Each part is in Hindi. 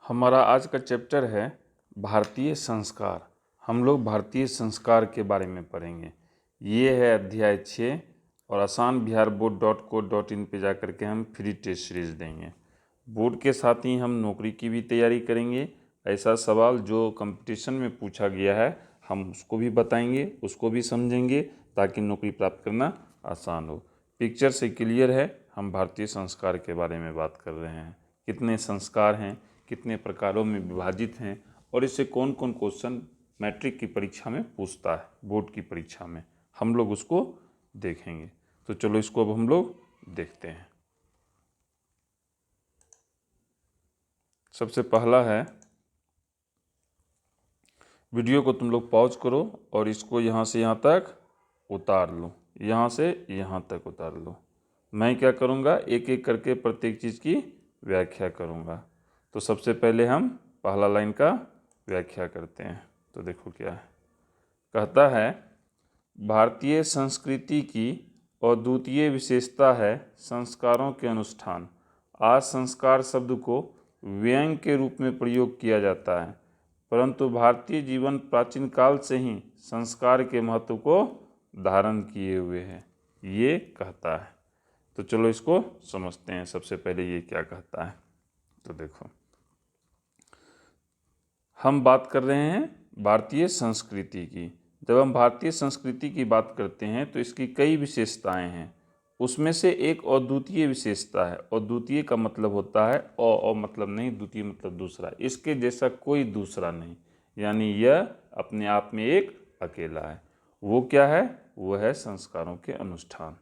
हमारा आज का चैप्टर है भारतीय संस्कार। हम लोग भारतीय संस्कार के बारे में पढ़ेंगे। ये है अध्याय 6 और आसान बिहार बोर्ड.co.in पे जा कर के हम फ्री टेस्ट सीरीज देंगे। बोर्ड के साथ ही हम नौकरी की भी तैयारी करेंगे। ऐसा सवाल जो कंपटीशन में पूछा गया है हम उसको भी बताएंगे, उसको भी समझेंगे ताकि नौकरी प्राप्त करना आसान हो। पिक्चर से क्लियर है, हम भारतीय संस्कार के बारे में बात कर रहे हैं। कितने संस्कार हैं, कितने प्रकारों में विभाजित हैं और इससे कौन कौन क्वेश्चन मैट्रिक की परीक्षा में पूछता है, बोर्ड की परीक्षा में, हम लोग उसको देखेंगे। तो चलो इसको अब हम लोग देखते हैं। सबसे पहला है, वीडियो को तुम लोग पॉज करो और इसको यहाँ से यहाँ तक उतार लो, यहाँ से यहाँ तक उतार लो। मैं क्या करूँगा, एक एक करके प्रत्येक चीज़ की व्याख्या करूँगा। तो सबसे पहले हम पहला लाइन का व्याख्या करते हैं। तो देखो क्या है, कहता है भारतीय संस्कृति की अद्वितीय विशेषता है संस्कारों के अनुष्ठान। आज संस्कार शब्द को व्यंग्य के रूप में प्रयोग किया जाता है, परंतु भारतीय जीवन प्राचीन काल से ही संस्कार के महत्व को धारण किए हुए है, ये कहता है। तो चलो इसको समझते हैं। सबसे पहले ये क्या कहता है, तो देखो हम बात कर रहे हैं भारतीय संस्कृति की। जब हम भारतीय संस्कृति की बात करते हैं तो इसकी कई विशेषताएं हैं। उसमें से एक अद्वितीय विशेषता है। अद्वितीय का मतलब होता है अ मतलब नहीं, द्वितीय मतलब दूसरा, इसके जैसा कोई दूसरा नहीं, यानी यह अपने आप में एक अकेला है। वो क्या है, वो है संस्कारों के अनुष्ठान।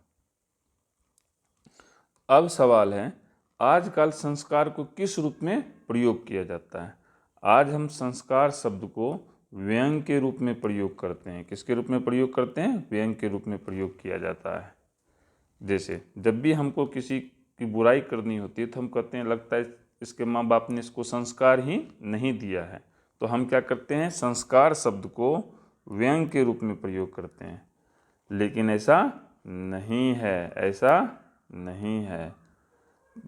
अब सवाल है, आजकल संस्कार को किस रूप में प्रयोग किया जाता है। आज हम संस्कार शब्द को व्यंग्य के रूप में प्रयोग करते हैं। किसके रूप में प्रयोग करते हैं, व्यंग्य के रूप में प्रयोग किया जाता है। जैसे जब भी हमको किसी की बुराई करनी होती है तो हम कहते हैं लगता है इसके माँ बाप ने इसको संस्कार ही नहीं दिया है, तो हम क्या करते हैं, संस्कार शब्द को व्यंग्य के रूप में प्रयोग करते हैं। लेकिन ऐसा नहीं है, ऐसा नहीं है।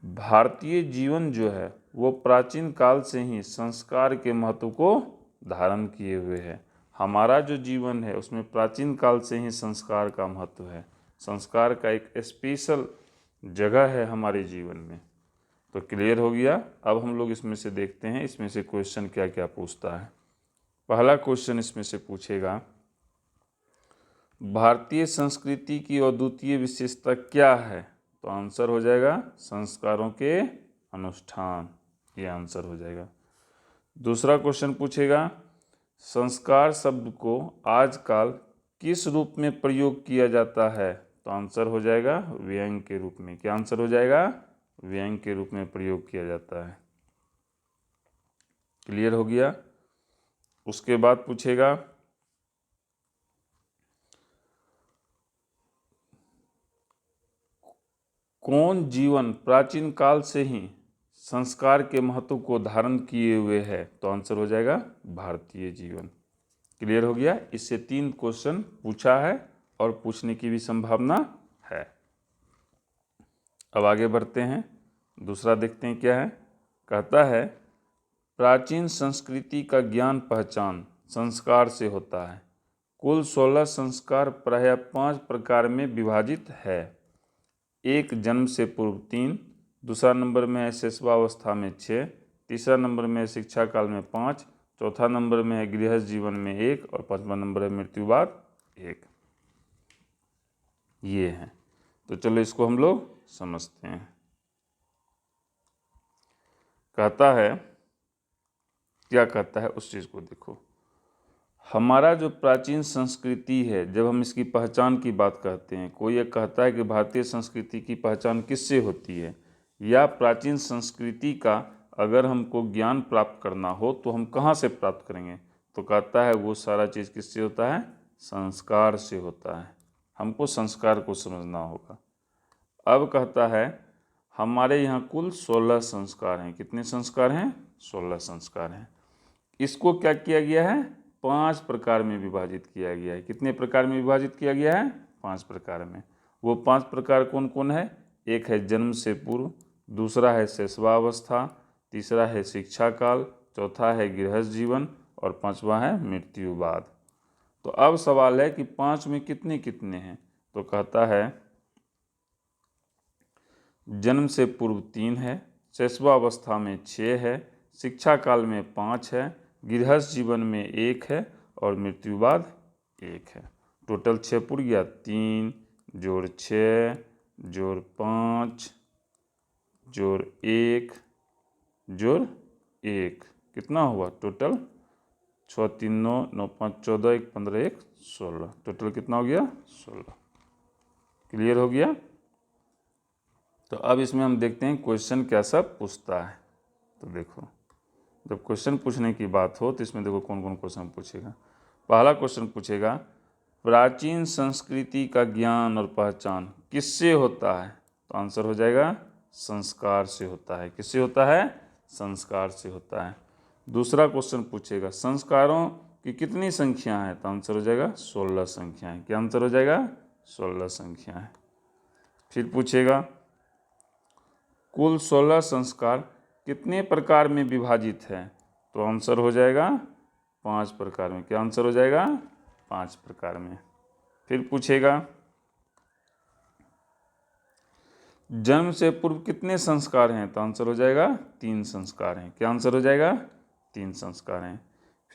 भारतीय जीवन जो है वो प्राचीन काल से ही संस्कार के महत्व को धारण किए हुए है। हमारा जो जीवन है उसमें प्राचीन काल से ही संस्कार का महत्व है। संस्कार का एक स्पेशल जगह है हमारे जीवन में। तो क्लियर हो गया। अब हम लोग इसमें से देखते हैं इसमें से क्वेश्चन क्या क्या पूछता है। पहला क्वेश्चन इसमें से पूछेगा, भारतीय संस्कृति की अद्वितीय विशेषता क्या है। तो आंसर हो जाएगा संस्कारों के अनुष्ठान, ये आंसर हो जाएगा। दूसरा क्वेश्चन पूछेगा, संस्कार शब्द को आजकल किस रूप में प्रयोग किया जाता है। तो आंसर हो जाएगा व्यंग्य के रूप में। क्या आंसर हो जाएगा, व्यंग्य के रूप में प्रयोग किया जाता है। क्लियर हो गया। उसके बाद पूछेगा, कौन जीवन प्राचीन काल से ही संस्कार के महत्व को धारण किए हुए है। तो आंसर हो जाएगा भारतीय जीवन। क्लियर हो गया। इससे 3 क्वेश्चन पूछा है और पूछने की भी संभावना है। अब आगे बढ़ते हैं, दूसरा देखते हैं क्या है। कहता है प्राचीन संस्कृति का ज्ञान पहचान संस्कार से होता है। कुल 16 संस्कार प्रायः 5 प्रकार में विभाजित है। एक जन्म से पूर्व 3, दूसरा नंबर में है शिशुवावस्था में 6, तीसरा नंबर में है शिक्षा काल में 5, चौथा नंबर में है गृहस्थ जीवन में 1 और 5वां नंबर है मृत्यु बाद 1। ये है। तो चलो इसको हम लोग समझते हैं। कहता है, क्या कहता है उस चीज़ को देखो। हमारा जो प्राचीन संस्कृति है, जब हम इसकी पहचान की बात करते हैं, कोई ये कहता है कि भारतीय संस्कृति की पहचान किससे होती है, या प्राचीन संस्कृति का अगर हमको ज्ञान प्राप्त करना हो तो हम कहाँ से प्राप्त करेंगे। तो कहता है वो सारा चीज़ किससे होता है, संस्कार से होता है। हमको संस्कार को समझना होगा। अब कहता है हमारे यहाँ कुल 16 संस्कार हैं। कितने संस्कार हैं, 16 संस्कार हैं। इसको क्या किया गया है, 5 प्रकार में विभाजित किया गया है। कितने प्रकार में विभाजित किया गया है, 5 प्रकार में। वो 5 प्रकार कौन कौन है, एक है जन्म से पूर्व, दूसरा है शिशुवावस्था, तीसरा है शिक्षा काल, चौथा है गृहस्थ जीवन और पांचवा है मृत्यु बाद। तो अब सवाल है कि 5 में कितने कितने हैं। तो कहता है जन्म से पूर्व 3 है, शैशवावस्था में 6 है, शिक्षा काल में 5 है, गृहस्थ जीवन में 1 है और मृत्यु बाद 1 है। टोटल 6 पुर गया। 3 जोड़ 6 जोड़ 5 जोड़ 1 जोड़ 1 कितना हुआ टोटल 6 3 9 9 5 14 1 15 1 16। टोटल कितना हो गया 16। क्लियर हो गया। तो अब इसमें हम देखते हैं क्वेश्चन क्या सब पूछता है। तो देखो जब क्वेश्चन पूछने की बात हो तो इसमें देखो कौन कौन क्वेश्चन पूछेगा। पहला क्वेश्चन पूछेगा प्राचीन संस्कृति का ज्ञान और पहचान किससे होता है। तो आंसर हो जाएगा संस्कार से होता है। किससे होता है? संस्कार से होता है। दूसरा क्वेश्चन पूछेगा संस्कारों की कितनी संख्या है। तो आंसर हो जाएगा 16 संख्याएं। क्या आंसर हो जाएगा 16 संख्याएं। फिर पूछेगा कुल 16 संस्कार कितने प्रकार में विभाजित है। तो आंसर हो जाएगा 5 प्रकार में। क्या आंसर हो जाएगा 5 प्रकार में। फिर पूछेगा जन्म से पूर्व कितने संस्कार हैं। तो आंसर हो जाएगा 3 संस्कार हैं। क्या आंसर हो जाएगा 3 संस्कार हैं।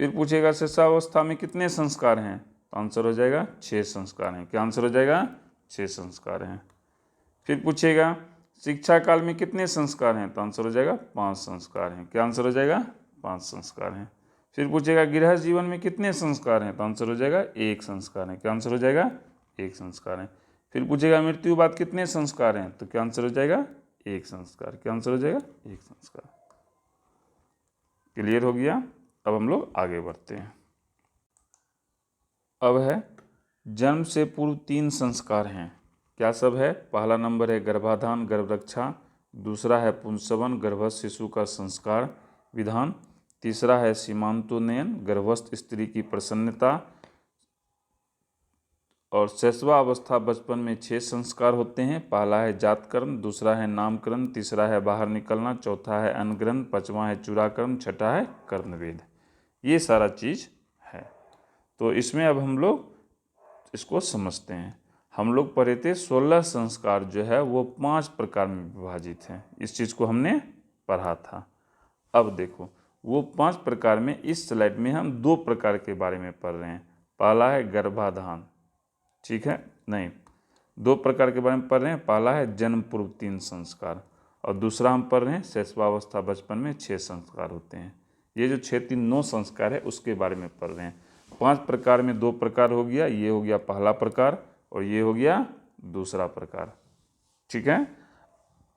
फिर पूछेगा शिशुअवस्था में कितने संस्कार हैं। तो आंसर हो जाएगा 6 संस्कार हैं। क्या आंसर हो जाएगा 6 संस्कार हैं। फिर पूछेगा शिक्षा काल में कितने संस्कार हैं। तो आंसर हो जाएगा 5 संस्कार हैं। क्या आंसर हो जाएगा 5 संस्कार हैं। फिर पूछेगा गृहस्थ जीवन में कितने संस्कार हैं। तो आंसर हो जाएगा 1 संस्कार है। क्या आंसर हो जाएगा 1 संस्कार है। फिर पूछेगा मृत्यु बाद कितने संस्कार हैं। तो क्या आंसर हो जाएगा 1 संस्कार। क्या आंसर हो जाएगा 1 संस्कार। क्लियर हो गया। अब हम लोग आगे बढ़ते हैं। अब है जन्म से पूर्व 3 संस्कार हैं। क्या सब है? पहला नंबर है गर्भाधान गर्भरक्षा, दूसरा है पुंसवन गर्भस्थ शिशु का संस्कार विधान, तीसरा है सीमांतोन्नयन गर्भस्थ स्त्री की प्रसन्नता और शैशवावस्था बचपन में 6 संस्कार होते हैं। पहला है जातकर्म, दूसरा है नामकरण, तीसरा है बाहर निकलना, चौथा है अन्नग्रहण, पांचवा है चूड़ाकर्म, छठा है कर्णवेद। ये सारा चीज़ है। तो इसमें अब हम लोग इसको समझते हैं। हम लोग पढ़े थे 16 संस्कार जो है वो 5 प्रकार में विभाजित हैं। इस चीज़ को हमने पढ़ा था। अब देखो वो 5 प्रकार में इस स्लाइड में हम 2 प्रकार के बारे में पढ़ रहे हैं। पहला है गर्भाधान, ठीक है, नहीं 2 प्रकार के बारे में पढ़ रहे हैं। पहला है जन्म पूर्व 3 संस्कार और दूसरा हम पढ़ रहे हैं शैशवावस्था बचपन में 6 संस्कार होते हैं। ये जो 6 3 9 संस्कार है उसके बारे में पढ़ रहे हैं। 5 प्रकार में 2 प्रकार हो गया। ये हो गया पहला प्रकार और ये हो गया दूसरा प्रकार, ठीक है।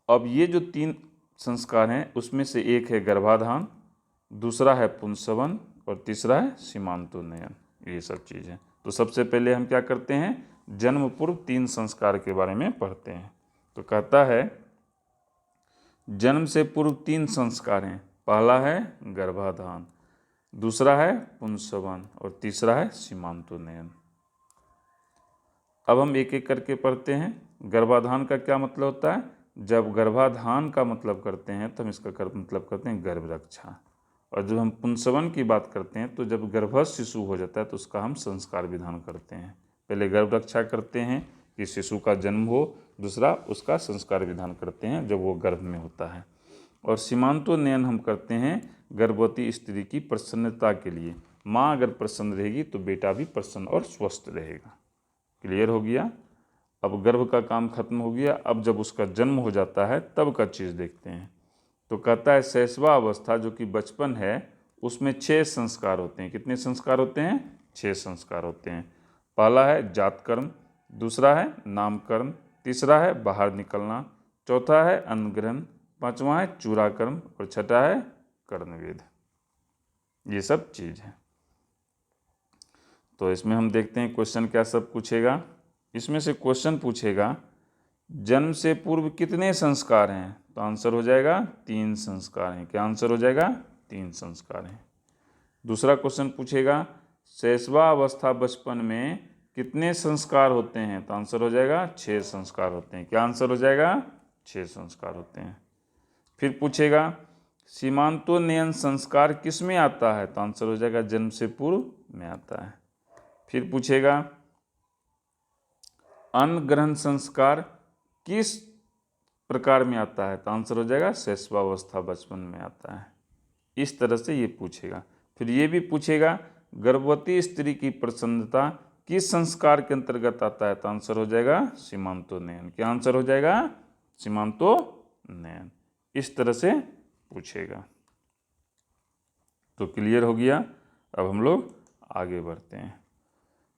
अब ये जो 3 संस्कार हैं उसमें से एक है गर्भाधान, दूसरा है पुंसवन और तीसरा है सीमांतोन्नयन। ये सब चीज़ है। तो सबसे पहले हम क्या करते हैं जन्म पूर्व 3 संस्कार के बारे में पढ़ते हैं। तो कहता है जन्म से पूर्व 3 संस्कार हैं। पहला है गर्भाधान, दूसरा है पुंसवन और तीसरा है सीमांतोन्नयन। अब हम एक एक करके पढ़ते हैं। गर्भाधान का क्या मतलब होता है? जब गर्भाधान का मतलब करते हैं तो हम इसका मतलब करते हैं गर्भ रक्षा। और जब हम पुंसवन की बात करते हैं तो जब गर्भस्थ शिशु हो जाता है तो उसका हम संस्कार विधान करते हैं। पहले गर्भ रक्षा करते हैं कि शिशु का जन्म हो, दूसरा उसका संस्कार विधान करते हैं जब वो गर्भ में होता है। और सीमांतोन्नयन हम करते हैं गर्भवती स्त्री की प्रसन्नता के लिए। माँ अगर प्रसन्न रहेगी तो बेटा भी प्रसन्न और स्वस्थ रहेगा। क्लियर हो गया। अब गर्भ का काम खत्म हो गया। अब जब उसका जन्म हो जाता है तब का चीज़ देखते हैं। तो कहता है शैशवावस्था जो कि बचपन है उसमें 6 संस्कार होते हैं। कितने संस्कार होते हैं? 6 संस्कार होते हैं। पहला है जातकर्म, दूसरा है नामकरण, तीसरा है बाहर निकलना, चौथा है अन्नग्रहण, पांचवा है चूड़ाकर्म और छठा है कर्णवेद। ये सब चीज़ है। तो इसमें हम देखते हैं क्वेश्चन क्या सब पूछेगा। इसमें से क्वेश्चन पूछेगा जन्म से पूर्व कितने संस्कार हैं। तो आंसर हो जाएगा 3 संस्कार हैं। क्या आंसर हो जाएगा 3 संस्कार हैं। दूसरा क्वेश्चन पूछेगा शैशवावस्था बचपन में कितने संस्कार होते हैं। तो आंसर हो जाएगा 6 संस्कार होते हैं। क्या आंसर हो जाएगा 6 संस्कार होते हैं। फिर पूछेगा सीमांतोन्नयन संस्कार किस में आता है? तो आंसर हो जाएगा जन्म से पूर्व में आता है। फिर पूछेगा अन्न ग्रहण संस्कार किस प्रकार में आता है? तो आंसर हो जाएगा शैशवावस्था, बचपन में आता है। इस तरह से ये पूछेगा। फिर ये भी पूछेगा गर्भवती स्त्री की प्रसन्नता किस संस्कार के अंतर्गत आता है? तो आंसर हो जाएगा सीमांतोन्नयन। क्या आंसर हो जाएगा? सीमांतोन्नयन। इस तरह से पूछेगा। तो क्लियर हो गया। अब हम लोग आगे बढ़ते हैं।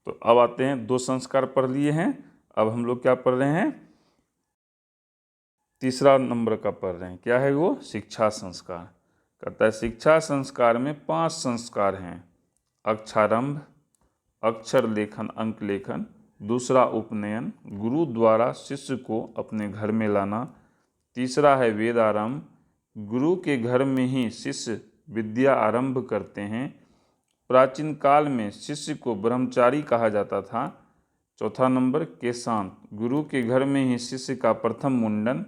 तो अब आते हैं, 2 संस्कार पढ़ लिए हैं, अब हम लोग क्या पढ़ रहे हैं? तीसरा नंबर का पढ़ रहे हैं। क्या है वो? शिक्षा संस्कार। कहता है शिक्षा संस्कार में 5 संस्कार हैं। अक्षरारंभ, अक्षर लेखन, अंक लेखन, दूसरा उपनयन, गुरु द्वारा शिष्य को अपने घर में लाना, तीसरा है वेदारंभ, गुरु के घर में ही शिष्य विद्या आरंभ करते हैं, प्राचीन काल में शिष्य को ब्रह्मचारी कहा जाता था, चौथा नंबर केशांत, गुरु के घर में ही शिष्य का प्रथम मुंडन,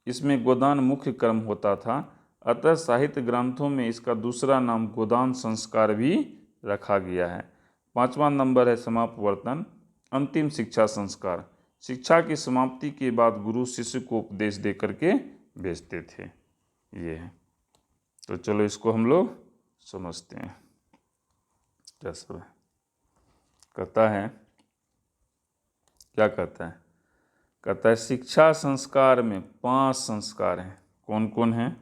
इसमें गोदान मुख्य कर्म होता था, अतः साहित्य ग्रंथों में इसका दूसरा नाम गोदान संस्कार भी रखा गया है। 5वां नंबर है समापवर्तन, अंतिम शिक्षा संस्कार। शिक्षा की समाप्ति के बाद गुरु शिष्य को उपदेश दे करके भेजते थे। ये है। तो चलो इसको हम लोग समझते हैं क्या सब है। कहता है, क्या कहता है? कहता है शिक्षा संस्कार में 5 संस्कार हैं। कौन कौन हैं?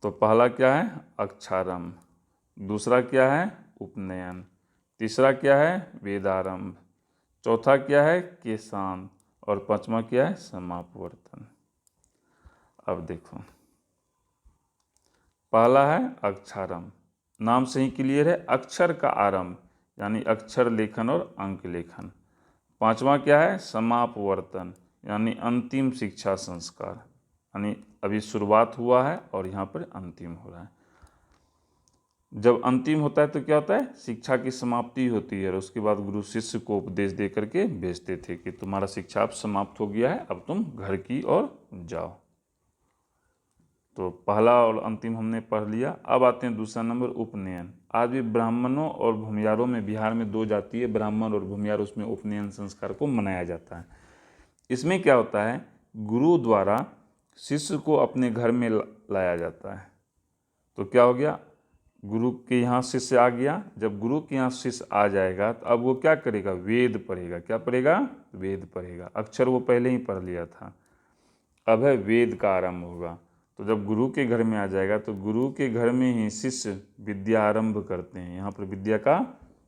तो पहला क्या है? अक्षरारंभ, दूसरा क्या है? उपनयन, तीसरा क्या है? वेदारंभ, चौथा क्या है? केशांत, और 5वां क्या है? समापवर्तन। अब देखो, पहला है अक्षरारंभ, नाम से ही क्लियर है, अक्षर का आरंभ यानी अक्षर लेखन और अंक लेखन। 5वां क्या है? समापवर्तन यानी अंतिम शिक्षा संस्कार, यानी अभी शुरुआत हुआ है और यहाँ पर अंतिम हो रहा है। जब अंतिम होता है तो क्या होता है? शिक्षा की समाप्ति होती है और उसके बाद गुरु शिष्य को उपदेश दे करके भेजते थे कि तुम्हारा शिक्षा अब समाप्त हो गया है, अब तुम घर की ओर जाओ। तो पहला और अंतिम हमने पढ़ लिया। अब आते हैं दूसरा नंबर, उपनयन। आज भी ब्राह्मणों और भूमियारों में, बिहार में 2 जाति है, ब्राह्मण और भूमियार, उसमें उपनयन संस्कार को मनाया जाता है। इसमें क्या होता है? गुरु द्वारा शिष्य को अपने घर में लाया जाता है। तो क्या हो गया? गुरु के यहाँ शिष्य आ गया। जब गुरु के यहाँ शिष्य आ जाएगा तो अब वो क्या करेगा? वेद पढ़ेगा। क्या पढ़ेगा? वेद पढ़ेगा। अक्षर वो पहले ही पढ़ लिया था, अब है वेद का आरंभ होगा। तो जब गुरु के घर में आ जाएगा तो गुरु के घर में ही शिष्य विद्या आरंभ करते हैं, यहाँ पर विद्या का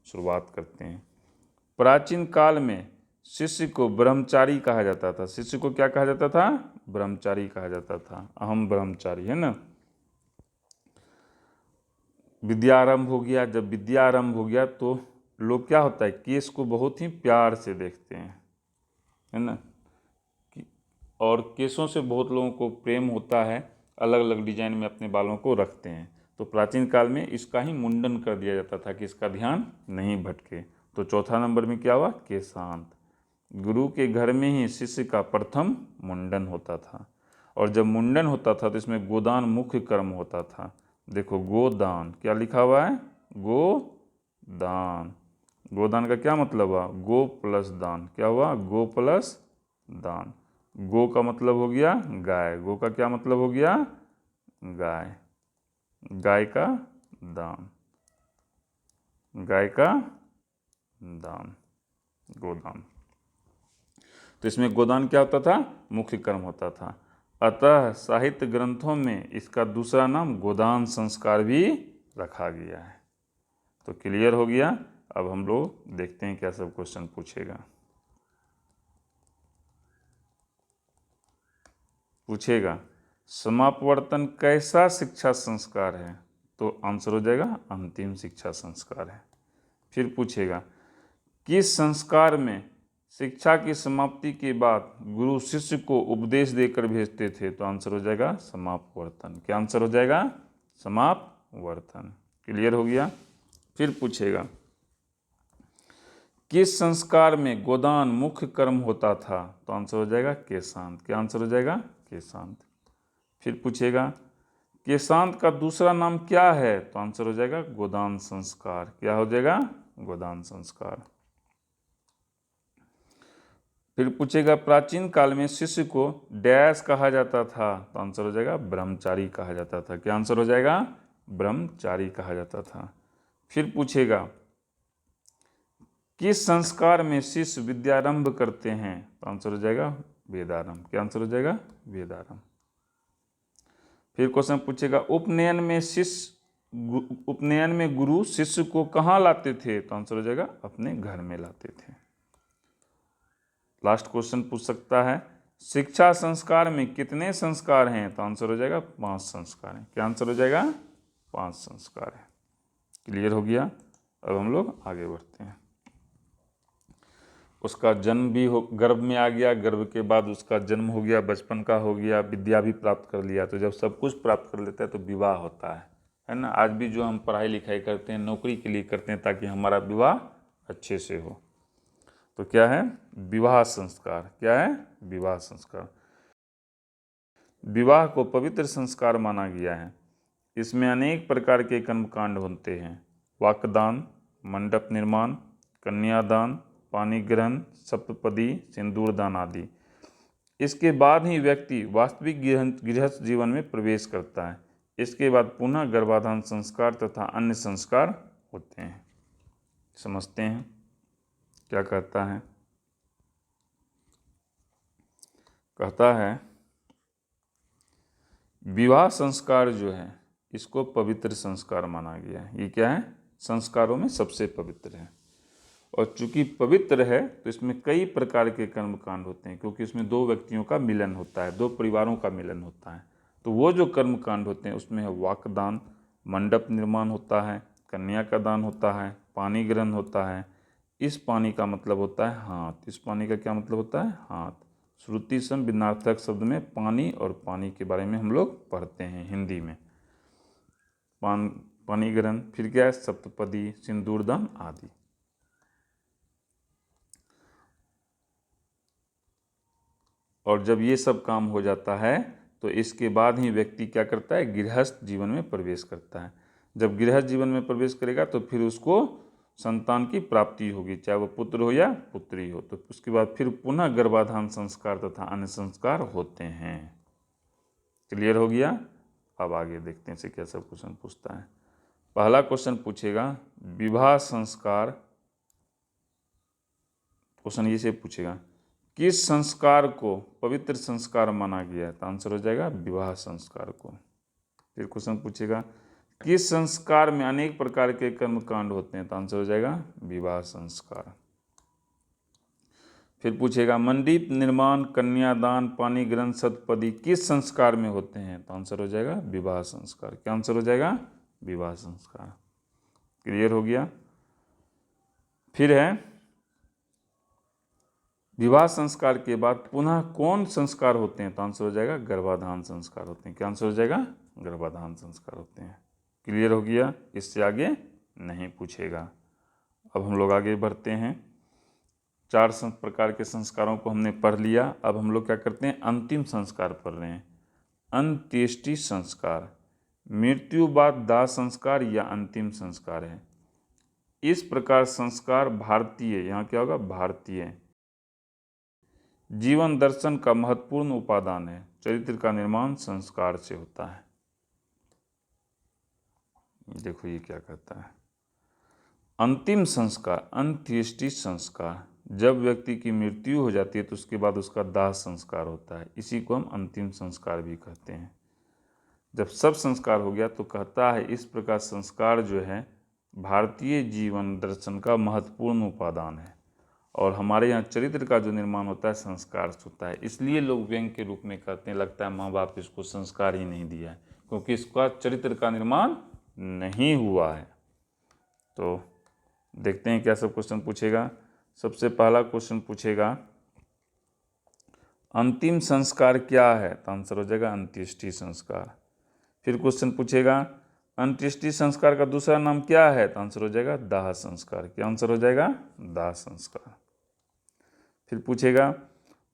शुरुआत करते हैं। प्राचीन काल में शिष्य को ब्रह्मचारी कहा जाता था। शिष्य को क्या कहा जाता था? ब्रह्मचारी कहा जाता था। अहम ब्रह्मचारी, है ना। विद्या आरंभ हो गया। जब विद्या आरंभ हो गया तो लोग, क्या होता है, केस को बहुत ही प्यार से देखते हैं, है ना। और केसों से बहुत लोगों को प्रेम होता है, अलग अलग डिजाइन में अपने बालों को रखते हैं। तो प्राचीन काल में इसका ही मुंडन कर दिया जाता था कि इसका ध्यान नहीं भटके। तो चौथा नंबर में क्या हुआ? केशांत। गुरु के घर में ही शिष्य का प्रथम मुंडन होता था, और जब मुंडन होता था तो इसमें गोदान मुख्य कर्म होता था। देखो, गोदान क्या लिखा हुआ है? गोदान। गोदान का क्या मतलब हुआ? गो प्लस दान। क्या हुआ? गो प्लस दान। गो का मतलब हो गया गाय, गो का क्या मतलब हो गया? गाय। गाय का दान, गाय का दान, गोदान। तो इसमें गोदान क्या होता था? मुख्य कर्म होता था। अतः साहित्य ग्रंथों में इसका दूसरा नाम गोदान संस्कार भी रखा गया है। तो क्लियर हो गया। अब हम लोग देखते हैं क्या सब क्वेश्चन पूछेगा। पूछेगा समापवर्तन कैसा शिक्षा संस्कार है? तो आंसर हो जाएगा अंतिम शिक्षा संस्कार है। फिर पूछेगा किस संस्कार में शिक्षा की समाप्ति के बाद गुरु शिष्य को उपदेश देकर भेजते थे? तो आंसर हो जाएगा समापवर्तन। क्या आंसर हो जाएगा? समापवर्तन। क्लियर हो गया। फिर पूछेगा किस संस्कार में गोदान मुख्य कर्म होता था? तो आंसर हो जाएगा केशांत। क्या आंसर हो जाएगा? केशांत। फिर पूछेगा केशांत का दूसरा नाम क्या है? तो आंसर हो जाएगा गोदान संस्कार। क्या हो जाएगा? गोदान संस्कार। फिर पूछेगा प्राचीन काल में शिष्य को डैश कहा जाता था? तो आंसर हो जाएगा ब्रह्मचारी कहा जाता था। क्या आंसर हो जाएगा? ब्रह्मचारी कहा जाता था। फिर पूछेगा किस संस्कार में शिष्य विद्यारंभ करते हैं? तो आंसर हो जाएगा वेदारंभ। क्या आंसर हो जाएगा? वेदारंभ। फिर क्वेश्चन पूछेगा उपनयन में गुरु शिष्य को कहाँ लाते थे? तो आंसर हो जाएगा अपने घर में लाते थे। लास्ट क्वेश्चन पूछ सकता है शिक्षा संस्कार में कितने संस्कार हैं? तो आंसर हो जाएगा 5 संस्कार हैं। क्या आंसर हो जाएगा? 5 संस्कार है। क्लियर हो गया? अब हम लोग आगे बढ़ते हैं। उसका जन्म भी गर्भ में आ गया, गर्भ के बाद उसका जन्म हो गया, बचपन का हो गया, विद्या भी प्राप्त कर लिया। तो जब सब कुछ प्राप्त कर लेता है तो विवाह होता है ना। आज भी जो हम पढ़ाई लिखाई करते हैं नौकरी के लिए करते हैं ताकि हमारा विवाह अच्छे से हो। तो क्या है? विवाह संस्कार। क्या है? विवाह संस्कार। विवाह को पवित्र संस्कार माना गया है। इसमें अनेक प्रकार के कर्मकांड होते हैं। वाक्दान, मंडप निर्माण, कन्यादान, पानी ग्रहण, सप्तपदी, सिंदूरदान आदि। इसके बाद ही व्यक्ति वास्तविक गृहस्थ जीवन में प्रवेश करता है। इसके बाद पुनः गर्भाधान संस्कार तथा अन्य संस्कार होते हैं। समझते हैं क्या कहता है। कहता है विवाह संस्कार जो है इसको पवित्र संस्कार माना गया है। ये क्या है? संस्कारों में सबसे पवित्र है। और चूंकि पवित्र है तो इसमें कई प्रकार के कर्मकांड होते हैं, क्योंकि इसमें 2 व्यक्तियों का मिलन होता है, 2 परिवारों का मिलन होता है। तो वो जो कर्मकांड होते हैं उसमें है वाक्दान, मंडप निर्माण होता है, कन्या का दान होता है, पानी ग्रहण होता है। इस पानी का मतलब होता है हाथ। इस पानी का क्या मतलब होता है? हाथ। श्रुति सम भिन्नार्थक शब्द में पानी और पानी के बारे में हम लोग पढ़ते हैं हिंदी में। पानी ग्रहण, फिर क्या है? सप्तपदी, सिंदूरदान आदि। और जब ये सब काम हो जाता है तो इसके बाद ही व्यक्ति क्या करता है? गृहस्थ जीवन में प्रवेश करता है। जब गृहस्थ जीवन में प्रवेश करेगा तो फिर उसको संतान की प्राप्ति होगी, चाहे वो पुत्र हो या पुत्री हो। तो उसके बाद फिर पुनः गर्भाधान संस्कार तथा अन्य संस्कार होते हैं। क्लियर हो गया? अब आगे देखते हैं इसे क्या सब क्वेश्चन पूछता है। पहला क्वेश्चन पूछेगा विवाह संस्कार। क्वेश्चन ये से पूछेगा किस संस्कार को पवित्र संस्कार माना गया है? तो आंसर हो जाएगा विवाह संस्कार को। फिर क्वेश्चन पूछेगा किस संस्कार में अनेक प्रकार के कर्मकांड होते हैं? तो आंसर हो जाएगा विवाह संस्कार। फिर पूछेगा मंडप निर्माण, कन्यादान, पानी ग्रहण, सप्तपदी किस संस्कार में होते हैं? तो आंसर हो जाएगा विवाह संस्कार। क्या आंसर हो जाएगा? विवाह संस्कार। क्लियर हो गया? फिर है विवाह संस्कार के बाद पुनः कौन संस्कार होते हैं? तो आंसर हो जाएगा गर्भाधान संस्कार होते हैं। क्या आंसर हो जाएगा? गर्भाधान संस्कार होते हैं। क्लियर हो गया? इससे आगे नहीं पूछेगा। अब हम लोग आगे बढ़ते हैं। 4 प्रकार के संस्कारों को हमने पढ़ लिया। अब हम लोग क्या करते हैं? अंतिम संस्कार पढ़ रहे हैं। अंत्येष्टि संस्कार मृत्यु बाद दाह संस्कार या अंतिम संस्कार है। इस प्रकार संस्कार भारतीय, यहाँ क्या होगा? भारतीय जीवन दर्शन का महत्वपूर्ण उपादान है। चरित्र का निर्माण संस्कार से होता है। देखो ये क्या कहता है। अंतिम संस्कार, अंत्येष्टि संस्कार, जब व्यक्ति की मृत्यु हो जाती है तो उसके बाद उसका दाह संस्कार होता है। इसी को हम अंतिम संस्कार भी कहते हैं। जब सब संस्कार हो गया तो कहता है इस प्रकार संस्कार जो है भारतीय जीवन दर्शन का महत्वपूर्ण उपादान है। और हमारे यहाँ चरित्र का जो निर्माण होता है संस्कार से होता है। इसलिए लोग व्यंग के रूप में कहते हैं लगता है माँ बाप इसको संस्कार ही नहीं दिया है, क्योंकि इसका चरित्र का निर्माण नहीं हुआ है। तो देखते हैं क्या सब क्वेश्चन पूछेगा। सबसे पहला क्वेश्चन पूछेगा अंतिम संस्कार क्या है? तो आंसर हो जाएगा अंत्येष्टि संस्कार। फिर क्वेश्चन पूछेगा अंत्येष्टि संस्कार का दूसरा नाम क्या है? तो आंसर हो जाएगा दाह संस्कार। क्या आंसर हो जाएगा? दाह संस्कार। फिर पूछेगा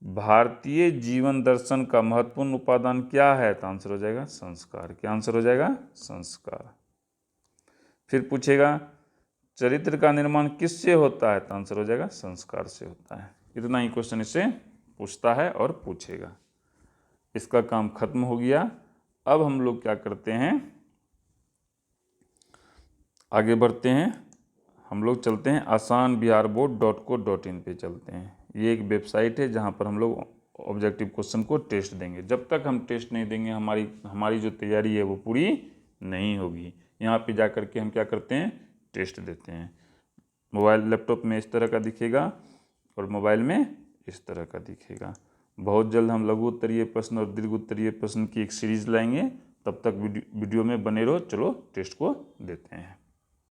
भारतीय जीवन दर्शन का महत्वपूर्ण उपादान क्या है? तो आंसर हो जाएगा संस्कार। क्या आंसर हो जाएगा? संस्कार। फिर पूछेगा चरित्र का निर्माण किससे होता है? तो आंसर हो जाएगा संस्कार से होता है। इतना ही क्वेश्चन इससे पूछता है और पूछेगा। इसका काम खत्म हो गया। अब हम लोग क्या करते हैं, आगे बढ़ते हैं। हम लोग चलते हैं asanbiharboard.co.in पे चलते हैं। ये एक वेबसाइट है जहाँ पर हम लोग ऑब्जेक्टिव क्वेश्चन को टेस्ट देंगे। जब तक हम टेस्ट नहीं देंगे हमारी जो तैयारी है वो पूरी नहीं होगी। यहाँ पे जा कर के हम क्या करते हैं, टेस्ट देते हैं। मोबाइल लैपटॉप में इस तरह का दिखेगा और मोबाइल में इस तरह का दिखेगा। बहुत जल्द हम लघु उत्तरीय प्रश्न और दीर्घ उत्तरीय प्रश्न की एक सीरीज लाएंगे। तब तक वीडियो में बने रहो। चलो टेस्ट को देते हैं।